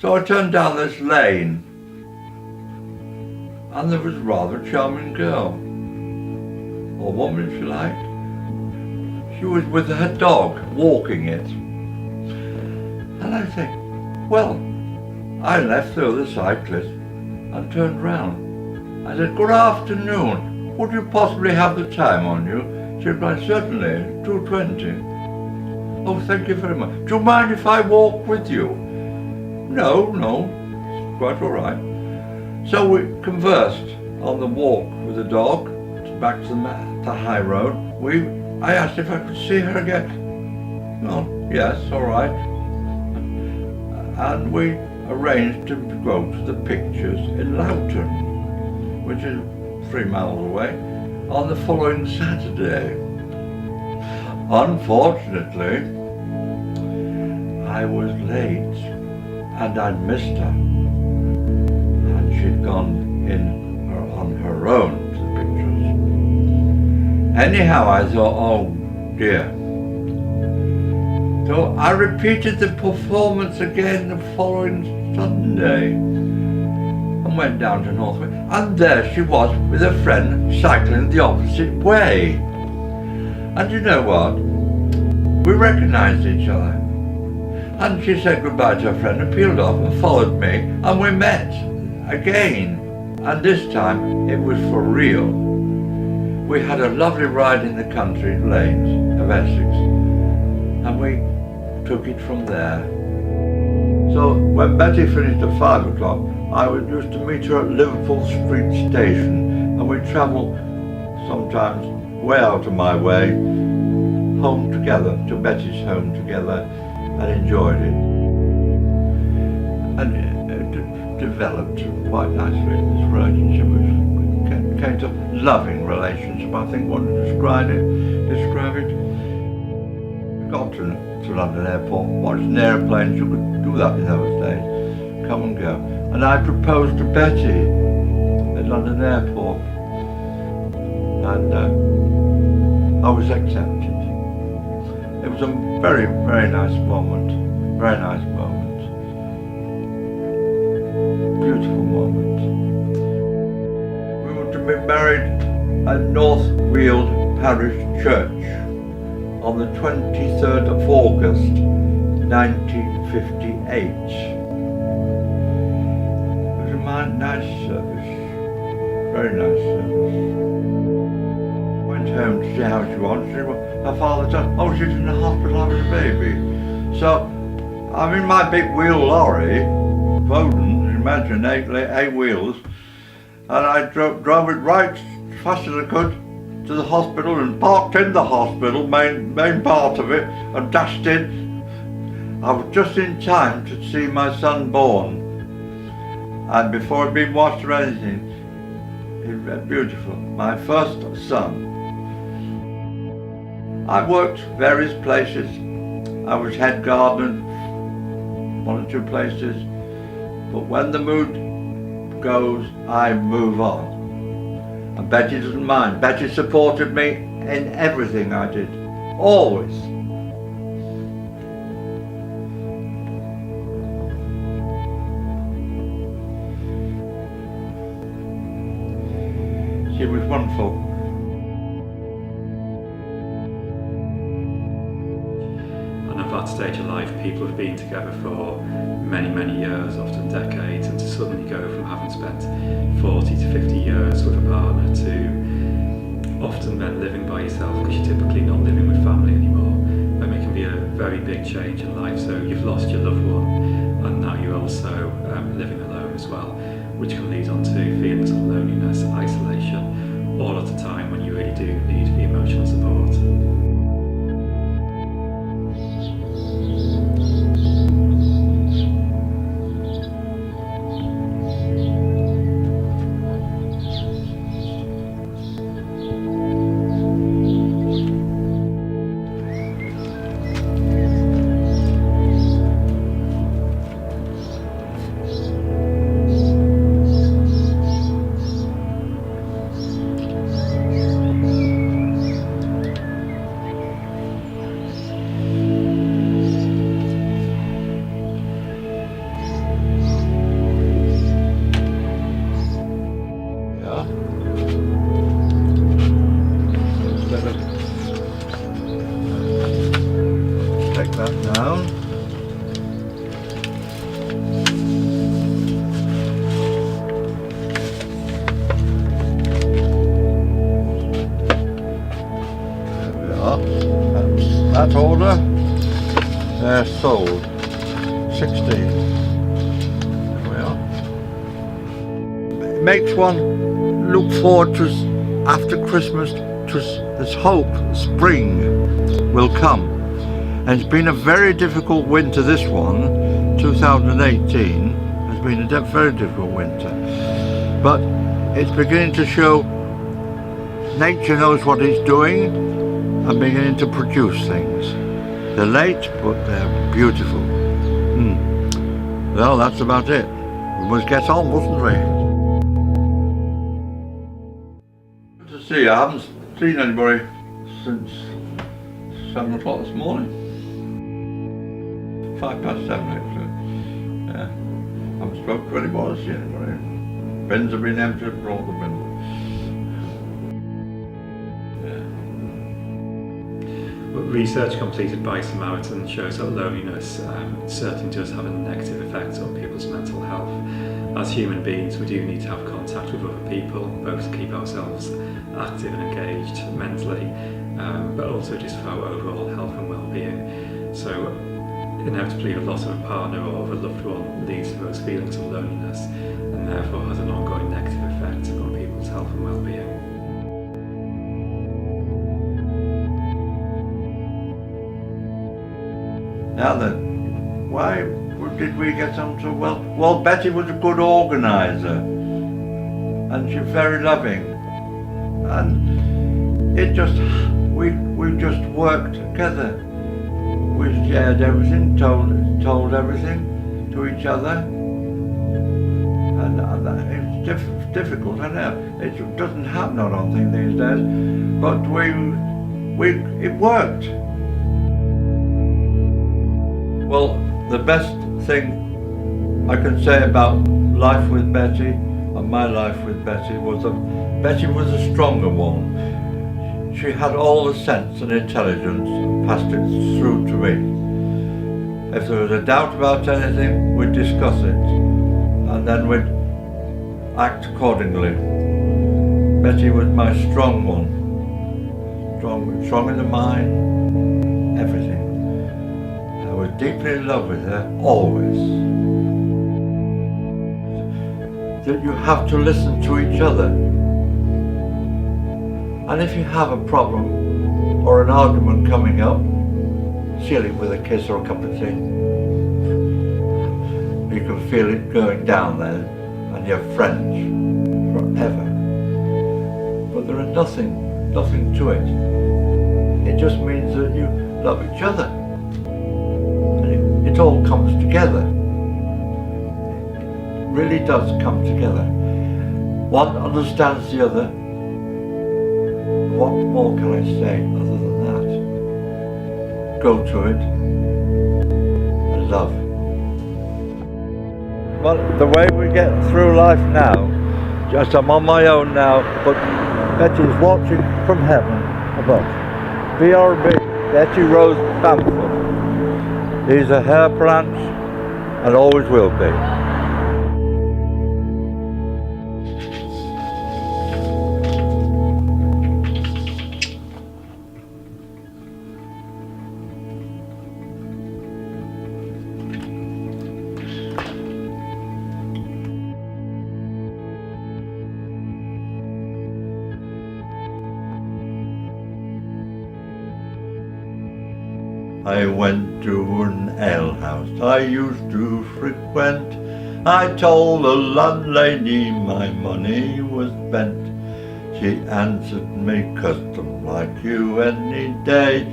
So I turned down this lane, and there was a rather charming girl, or woman if you like. She was with her dog, walking it. And I think, well, I left the other cyclist and turned round. I said, good afternoon, would you possibly have the time on you? She replied, certainly, 2:20. Oh, thank you very much. Do you mind if I walk with you? No, it's quite all right. So we conversed on the walk with the dog back to the high road. I asked if I could see her again. Oh, yes, all right. And we arranged to go to the pictures in Loughton, which is 3 miles away, on the following Saturday. Unfortunately, I was late and I'd missed her, and she'd gone on her own to the pictures. Anyhow, I thought, oh dear. So I repeated the performance again the following Sunday and went down to Northwich, and there she was with a friend cycling the opposite way. And you know what? We recognised each other. And she said goodbye to her friend and peeled off and followed me, and we met again. And this time it was for real. We had a lovely ride in the country lanes of Essex, and we took it from there. So when Betty finished at 5 o'clock, I used to meet her at Liverpool Street Station, and we'd travel sometimes way out of my way, home together, to Betty's home together, and enjoyed it. And it developed quite nicely, this relationship, which came to loving relationship, I think, one to describe it. Got to London Airport, watched an airplane, you could do that in those days, come and go. And I proposed to Betty at London Airport, and I was accepted. It was a very, very nice moment, beautiful moment. We were to be married at North Weald Parish Church on the 23rd of August 1958. It was a nice service, very nice service. Went home to see how she was. Her father said, oh, she's in the hospital having a baby. So I'm in my big wheel lorry, Foden, imagine, eight wheels, and I drove it right as fast as I could to the hospital and parked in the hospital, main part of it, and dashed in. I was just in time to see my son born, and before he'd been washed or anything. He was beautiful, my first son. I worked various places. I was head gardener, 1 or 2 places, but when the mood goes, I move on. And Betty doesn't mind. Betty supported me in everything I did, always. She was wonderful. And at that stage of life, people have been together for many, many years, often decades, and to suddenly go from having spent 40 to 50 years with a partner to often then living by yourself, because you're typically not living with family anymore. It can be a very big change in life. So you've lost your loved one, and now you're also living alone as well, which can lead on to feelings of loneliness, isolation, all at a time when you really do need the emotional support. that order. They're sold. 16. There we are. It makes one look forward to, after Christmas, to this hope spring will come. And it's been a very difficult winter, this one. 2018 has been a very difficult winter. But it's beginning to show nature knows what it's doing and beginning to produce things. They're late, but they're beautiful. Well, that's about it. We must get on, mustn't we? Good to see you. I haven't seen anybody since 7 o'clock this morning. 7:05 actually. Yeah. I haven't spoken to anybody, seen anybody. Bins have been emptied for all the bins. Research completed by Samaritan shows that loneliness certainly does have a negative effect on people's mental health. As human beings, we do need to have contact with other people, both to keep ourselves active and engaged mentally, but also just for our overall health and well-being. So inevitably the loss of a partner or of a loved one leads to those feelings of loneliness and therefore has an ongoing negative effect on people's health and well-being. Now then, why did we get on so well? Well, Betty was a good organiser, and she's very loving, and it just we just worked together. We shared everything, told everything to each other, and it's difficult. I know it doesn't happen, I don't think, these days, but it worked. Well, the best thing I can say about life with Betty and my life with Betty was that Betty was a stronger one. She had all the sense and intelligence and passed it through to me. If there was a doubt about anything, we'd discuss it and then we'd act accordingly. Betty was my strong one. Strong in the mind, everything. I was deeply in love with her, always. That you have to listen to each other. And if you have a problem or an argument coming up, seal it with a kiss or a cup of tea. You can feel it going down there and you're friends forever. But there is nothing to it. It just means that you love each other. It all comes together. It really does come together. One understands the other. What more can I say other than that? Go to it and love. Well, the way we get through life now, just I'm on my own now, but Betty's watching from heaven above. BRB, Betty Rose Bamford. These are her plants and always will be. I went to an alehouse I used to frequent. I told the landlady my money was spent. She answered me, custom like you any day.